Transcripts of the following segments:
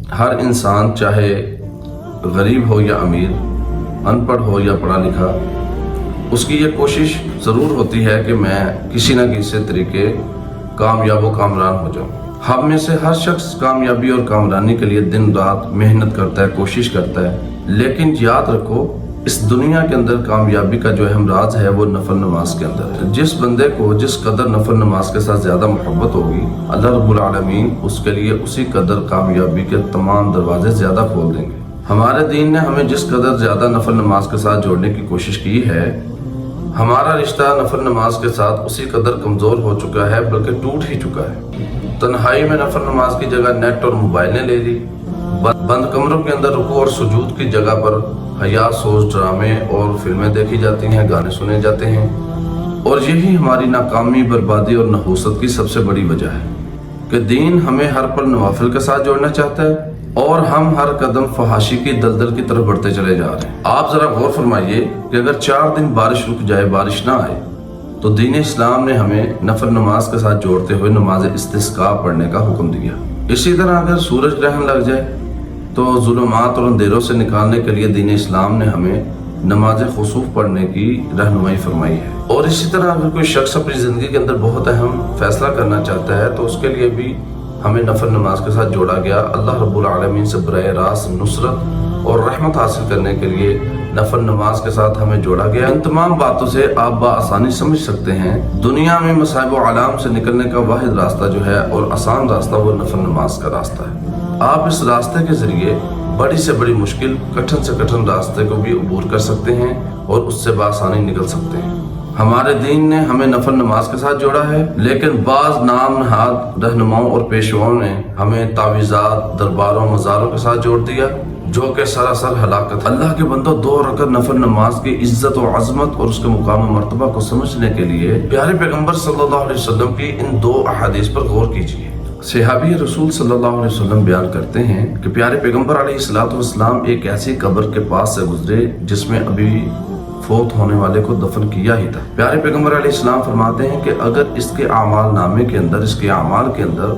ہر انسان چاہے غریب ہو یا امیر، ان پڑھ ہو یا پڑھا لکھا، اس کی یہ کوشش ضرور ہوتی ہے کہ میں کسی نہ کسی طریقے کامیاب و کامران ہو جاؤں۔ ہم میں سے ہر شخص کامیابی اور کامرانی کے لیے دن رات محنت کرتا ہے، کوشش کرتا ہے، لیکن یاد رکھو اس دنیا کے اندر کامیابی کا جو اہم راز ہے وہ نفل نماز کے اندر ہے۔ جس بندے کو جس قدر نفل نماز کے ساتھ زیادہ محبت ہوگی، اللہ رب العالمین اس کے لیے اسی قدر کامیابی کے تمام دروازے زیادہ کھول دیں گے۔ ہمارے دین نے ہمیں جس قدر زیادہ نفل نماز کے ساتھ جوڑنے کی کوشش کی ہے، ہمارا رشتہ نفل نماز کے ساتھ اسی قدر کمزور ہو چکا ہے بلکہ ٹوٹ ہی چکا ہے۔ تنہائی میں نفل نماز کی جگہ نیٹ اور موبائل نے لے لی، بند کمروں کے اندر رکوع اور سجود کی جگہ پر حیا سوز ڈرامے اور فلمیں دیکھی جاتی ہیں، گانے سنے جاتے ہیں، اور یہی ہماری ناکامی، بربادی اور نحوست کی سب سے بڑی وجہ ہے کہ دین ہمیں ہر پل نوافل کے ساتھ جوڑنا چاہتا ہے اور ہم ہر قدم فحاشی کی دلدل کی طرف بڑھتے چلے جا رہے ہیں۔ آپ ذرا غور فرمائیے کہ اگر 4 دن بارش رک جائے، بارش نہ آئے، تو دین اسلام نے ہمیں نفل نماز کے ساتھ جوڑتے ہوئے نماز استسقاء پڑھنے کا حکم دیا۔ اسی طرح اگر سورج گرہن لگ جائے تو ظلمات اور اندھیروں سے نکالنے کے لیے دین اسلام نے ہمیں نماز خسوف پڑھنے کی رہنمائی فرمائی ہے۔ اور اسی طرح اگر کوئی شخص اپنی زندگی کے اندر بہت اہم فیصلہ کرنا چاہتا ہے تو اس کے لیے بھی ہمیں نفل نماز کے ساتھ جوڑا گیا۔ اللہ رب العالمین سے براہ راست نصرت اور رحمت حاصل کرنے کے لیے نفل نماز کے ساتھ ہمیں جوڑا گیا۔ ان تمام باتوں سے آپ بآسانی سمجھ سکتے ہیں دنیا میں مصائب و آلام سے نکلنے کا واحد راستہ جو ہے اور آسان راستہ وہ نفل نماز کا راستہ ہے۔ آپ اس راستے کے ذریعے بڑی سے بڑی مشکل، کٹھن سے کٹھن راستے کو بھی عبور کر سکتے ہیں اور اس سے بآسانی نکل سکتے ہیں۔ ہمارے دین نے ہمیں نفل نماز کے ساتھ جوڑا ہے، لیکن بعض نام نہاد رہنماؤں اور پیشواؤں نے ہمیں تعویذات، درباروں، مزاروں کے ساتھ جوڑ دیا، جو کہ سراسر ہلاکت ہے۔ اللہ کے بندوں، 2 رکعت نفل نماز کی عزت و عظمت اور اس کے مقام و مرتبہ کو سمجھنے کے لیے پیارے پیغمبر صلی اللہ علیہ وسلم کی ان 2 احادیث پر غور کیجیے۔ صحابی رسول صلی اللہ علیہ وسلم بیان کرتے ہیں کہ پیارے پیغمبر علیہ السلام ایک ایسی قبر کے پاس سے گزرے جس میں ابھی فوت ہونے والے کو دفن کیا ہی تھا۔ پیارے پیغمبر علیہ السلام فرماتے ہیں کہ اگر اس کے اعمال نامے کے اندر، اس کے اعمال کے اندر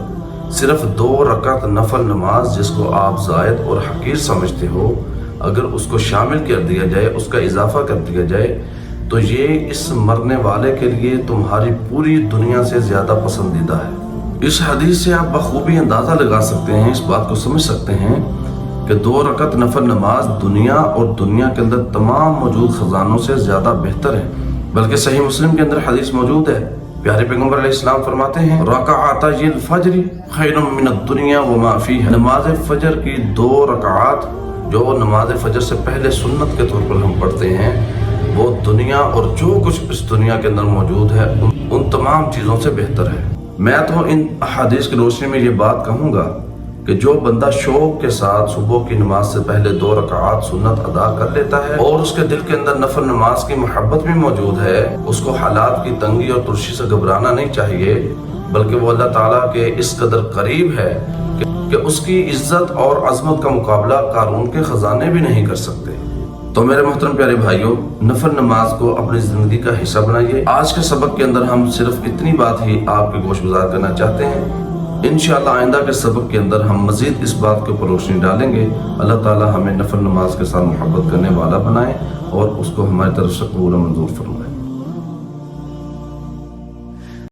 صرف 2 رکعت نفل نماز، جس کو آپ زائد اور حقیر سمجھتے ہو، اگر اس کو شامل کر دیا جائے، اس کا اضافہ کر دیا جائے، تو یہ اس مرنے والے کے لیے تمہاری پوری دنیا سے زیادہ پسندیدہ ہے۔ اس حدیث سے آپ بخوبی اندازہ لگا سکتے ہیں، اس بات کو سمجھ سکتے ہیں کہ 2 رکعت نفل نماز دنیا اور دنیا کے اندر تمام موجود خزانوں سے زیادہ بہتر ہے۔ بلکہ صحیح مسلم کے اندر حدیث موجود ہے، پیارے پیغمبر علیہ السلام فرماتے ہیں رکعتي الفجر خیر من الدنیا وما فیہا، نماز فجر کی 2 رکعات جو نماز فجر سے پہلے سنت کے طور پر ہم پڑھتے ہیں، وہ دنیا اور جو کچھ اس دنیا کے اندر موجود ہے ان تمام چیزوں سے بہتر ہے۔ میں تو ان احادیث کی روشنی میں یہ بات کہوں گا کہ جو بندہ شوق کے ساتھ صبح کی نماز سے پہلے 2 رکعات سنت ادا کر لیتا ہے اور اس کے دل کے اندر نفل نماز کی محبت بھی موجود ہے، اس کو حالات کی تنگی اور ترشی سے گھبرانا نہیں چاہیے، بلکہ وہ اللہ تعالیٰ کے اس قدر قریب ہے کہ اس کی عزت اور عظمت کا مقابلہ قارون کے خزانے بھی نہیں کر سکتے۔ تو میرے محترم پیارے بھائیوں، نفل نماز کو اپنی زندگی کا حصہ بنائیے۔ آج کے سبق کے اندر ہم صرف اتنی بات ہی آپ کے گوش گزار کرنا چاہتے ہیں۔ انشاءاللہ آئندہ کے سبق کے اندر ہم مزید اس بات کے اوپر روشنی ڈالیں گے۔ اللہ تعالی ہمیں نفل نماز کے ساتھ محبت کرنے والا بنائے اور اس کو ہماری طرف سے قبول و منظور فرمائے۔